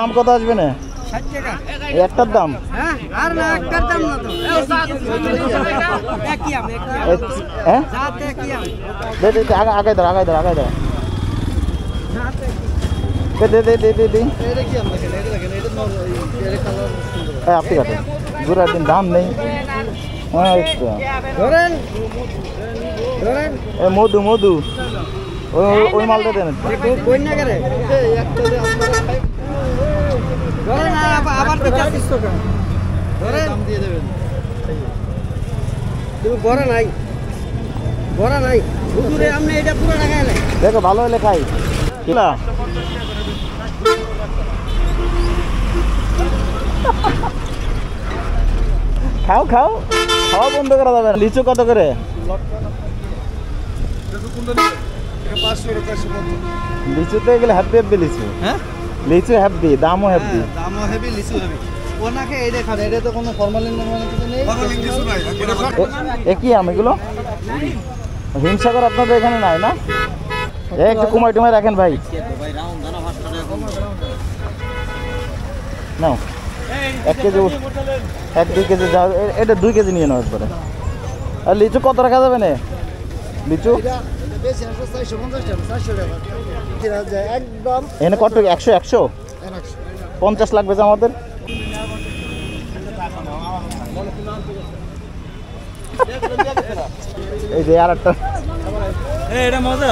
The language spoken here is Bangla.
দাম কত আসবে না? 60 টাকা একটার দাম? হ্যাঁ আর না একটার দাম না তো একই আম হ্যাঁ সাথে একই আম দে দে আগে ধর দে দে দে দে দে এটা কি আম দেখেন এটা এর কালার সুন্দর আপনি কাটেন পুরো দিন দাম নেই। হ্যাঁ ধরেন ধরেন মধু মধু ওই মালটা দেন কোন না করে একটা যে আপনারা খাই ধরেন আবার 45 টাকা ধরেন দাম দিয়ে দেবেন তুমি বড় নাই হুজুরে আপনি এটা পুরো টাকা এলে দেখো ভালো হলে খাই কিলা খাও খাওয়া বন্ধ করা যাবে না। লিচু কত করে? লিচুতে এগুলো হ্যাপি লিচু। হ্যাঁ লিচু হ্যাপি, দামও হ্যাপি। দামও হেভি লিচু হেভি ওনাকে এই দেখান এটা তো কোনো ফরমালিন কিছু নেই কি আম এগুলো? হিমসাগর আপনাদের এখানে নাই না? একটু কুমাই টুমাই রাখেন ভাই। নাও 1 কেজি 1-2 কেজি যাও, এটা 2 কেজি নিয়ে নাও একবারে। আর লিচু কত রাখা যাবে না? লিচু এখানে কত? 100 50 লাগবে যে আমাদের। এই যে আর একটা এটা মজা